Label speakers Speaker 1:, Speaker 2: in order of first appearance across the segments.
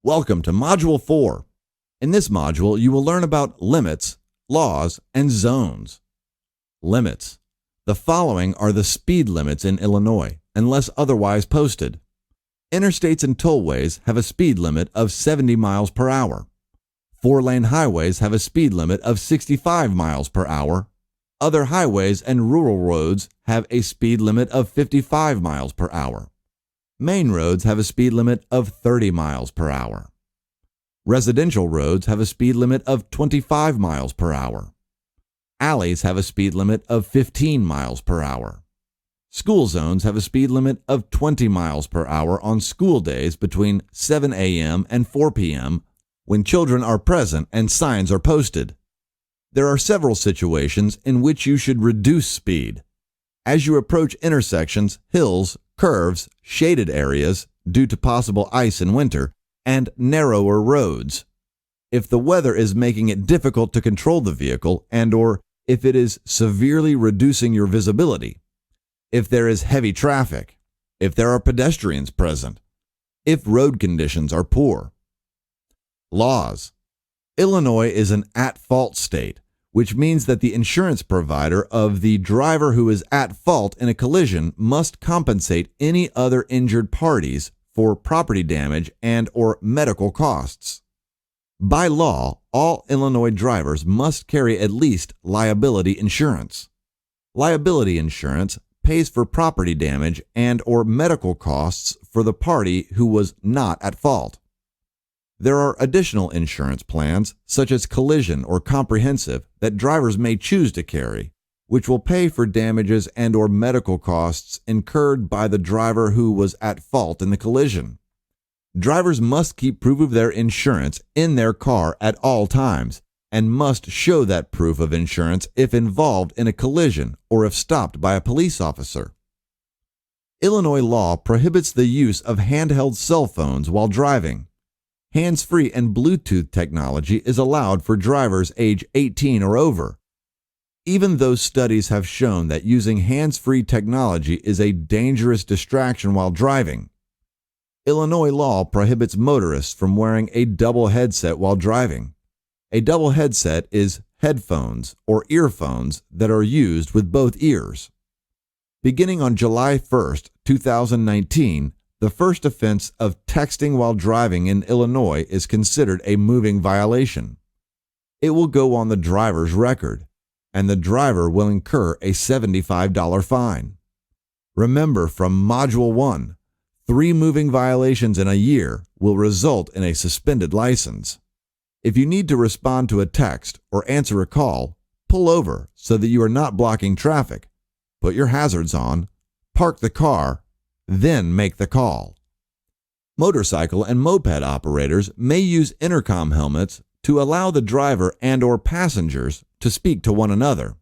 Speaker 1: Welcome to Module 4. In this module, you will learn about limits, laws, and zones. Limits. The following are the speed limits in Illinois, unless otherwise posted. Interstates and tollways have a speed limit of 70 miles per hour. Four-lane highways have a speed limit of 65 miles per hour. Other highways and rural roads have a speed limit of 55 miles per hour. Main roads have a speed limit of 30 miles per hour. Residential roads have a speed limit of 25 miles per hour. Alleys have a speed limit of 15 miles per hour. School zones have a speed limit of 20 miles per hour on school days between 7 a.m. and 4 p.m. when children are present and signs are posted. There are several situations in which you should reduce speed. As you approach intersections, hills, curves, shaded areas due to possible ice in winter, and narrower roads. If the weather is making it difficult to control the vehicle and/or if it is severely reducing your visibility, if there is heavy traffic, if there are pedestrians present, if road conditions are poor. Laws. Illinois is an at-fault state, which means that the insurance provider of the driver who is at fault in a collision must compensate any other injured parties for property damage and/or medical costs. By law, all Illinois drivers must carry at least liability insurance. Liability insurance pays for property damage and/or medical costs for the party who was not at fault. There are additional insurance plans, such as collision or comprehensive, that drivers may choose to carry, which will pay for damages and/or medical costs incurred by the driver who was at fault in the collision. Drivers must keep proof of their insurance in their car at all times and must show that proof of insurance if involved in a collision or if stopped by a police officer. Illinois law prohibits the use of handheld cell phones while driving. Hands-free and Bluetooth technology is allowed for drivers age 18 or over. Even though studies have shown that using hands-free technology is a dangerous distraction while driving, Illinois law prohibits motorists from wearing a double headset while driving. A double headset is headphones or earphones that are used with both ears. Beginning on July 1, 2019, the first offense of texting while driving in Illinois is considered a moving violation. It will go on the driver's record, and the driver will incur a $75 fine. Remember from Module 1, 3 moving violations in a year will result in a suspended license. If you need to respond to a text or answer a call, pull over so that you are not blocking traffic. Put your hazards on, park the car, then make the call. Motorcycle and moped operators may use intercom helmets to allow the driver and/or passengers to speak to one another.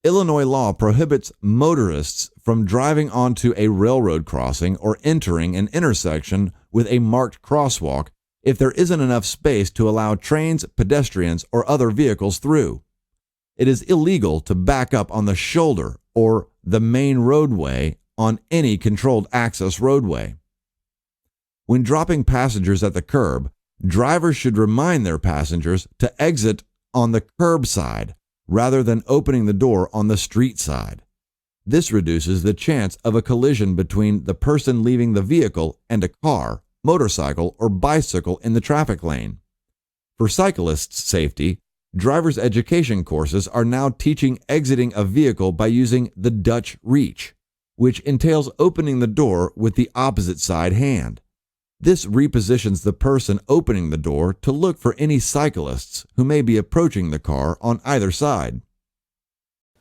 Speaker 1: Illinois law prohibits motorists from driving onto a railroad crossing or entering an intersection with a marked crosswalk if there isn't enough space to allow trains, pedestrians, or other vehicles through. It is illegal to back up on the shoulder or the main roadway on any controlled access roadway. When dropping passengers at the curb, drivers should remind their passengers to exit on the curb side rather than opening the door on the street side. This reduces the chance of a collision between the person leaving the vehicle and a car, motorcycle, or bicycle in the traffic lane. For cyclists' safety, driver's education courses are now teaching exiting a vehicle by using the Dutch reach, which entails opening the door with the opposite side hand. This repositions the person opening the door to look for any cyclists who may be approaching the car on either side.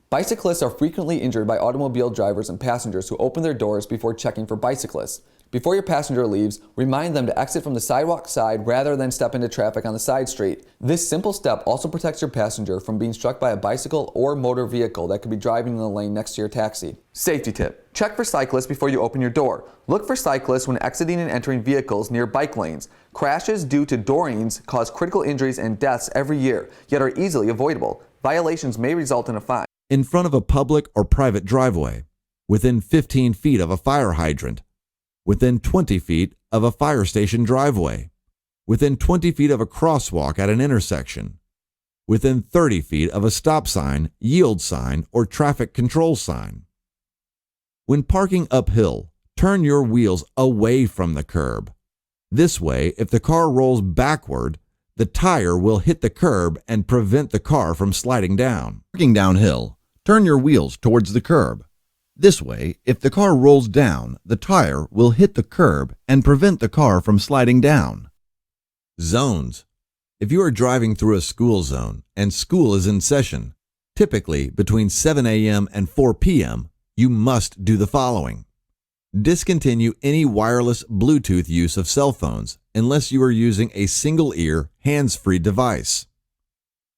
Speaker 2: Bicyclists are frequently injured by automobile drivers and passengers who open their doors before checking for bicyclists. Before your passenger leaves, remind them to exit from the sidewalk side rather than step into traffic on the side street. This simple step also protects your passenger from being struck by a bicycle or motor vehicle that could be driving in the lane next to your taxi. Safety tip: check for cyclists before you open your door. Look for cyclists when exiting and entering vehicles near bike lanes. Crashes due to doorings cause critical injuries and deaths every year, yet are easily avoidable. Violations may result in a fine.
Speaker 1: In front of a public or private driveway, within 15 feet of a fire hydrant, within 20 feet of a fire station driveway, within 20 feet of a crosswalk at an intersection, within 30 feet of a stop sign, yield sign, or traffic control sign. When parking uphill, turn your wheels away from the curb. This way, if the car rolls backward, the tire will hit the curb and prevent the car from sliding down.
Speaker 3: Parking downhill, turn your wheels towards the curb. This way, if the car rolls down, the tire will hit the curb and prevent the car from sliding down.
Speaker 1: Zones. If you are driving through a school zone and school is in session, typically between 7 a.m. and 4 p.m., you must do the following. Discontinue any wireless Bluetooth use of cell phones unless you are using a single-ear, hands-free device.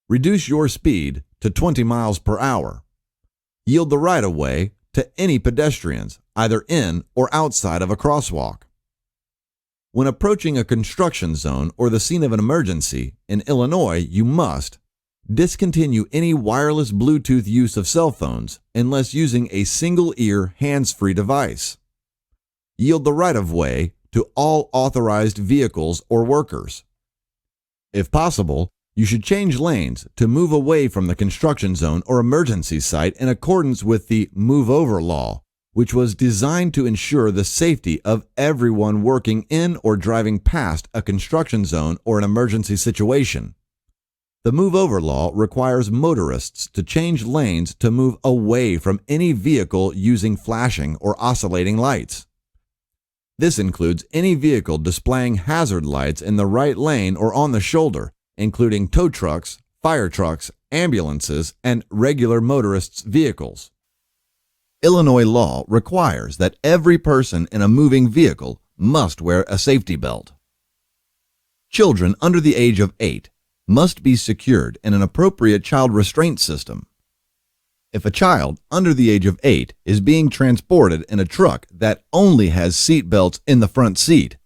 Speaker 1: Reduce your speed to 20 miles per hour. Yield the right-of-way to any pedestrians, either in or outside of a crosswalk. When approaching a construction zone or the scene of an emergency, in Illinois, you must discontinue any wireless Bluetooth use of cell phones unless using a single-ear, hands-free device. Yield the right-of-way to all authorized vehicles or workers. If possible, you should change lanes to move away from the construction zone or emergency site in accordance with the Move Over Law, which was designed to ensure the safety of everyone working in or driving past a construction zone or an emergency situation. The Move Over Law requires motorists to change lanes to move away from any vehicle using flashing or oscillating lights. This includes any vehicle displaying hazard lights in the right lane or on the shoulder, including tow trucks, fire trucks, ambulances, and regular motorists' vehicles.
Speaker 3: Illinois law requires that every person in a moving vehicle must wear a safety belt. Children under the age of 8 must be secured in an appropriate child restraint system. If a child under the age of 8 is being transported in a truck that only has seat belts in the front seat,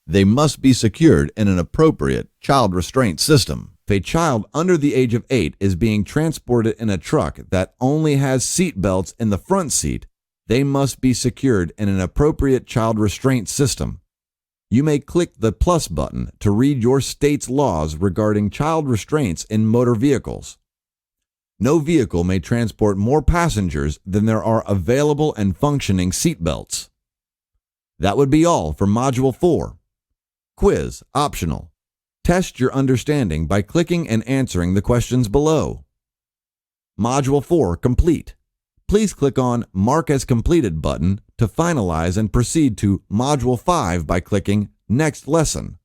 Speaker 3: they must be secured in an appropriate child restraint system.
Speaker 1: If a child under the age of 8 is being transported in a truck that only has seat belts in the front seat, they must be secured in an appropriate child restraint system. You may click the plus button to read your state's laws regarding child restraints in motor vehicles. No vehicle may transport more passengers than there are available and functioning seat belts. That would be all for Module 4. Quiz optional. Test your understanding by clicking and answering the questions below. Module 4 complete. Please click on Mark as Completed button to finalize and proceed to Module 5 by clicking Next Lesson.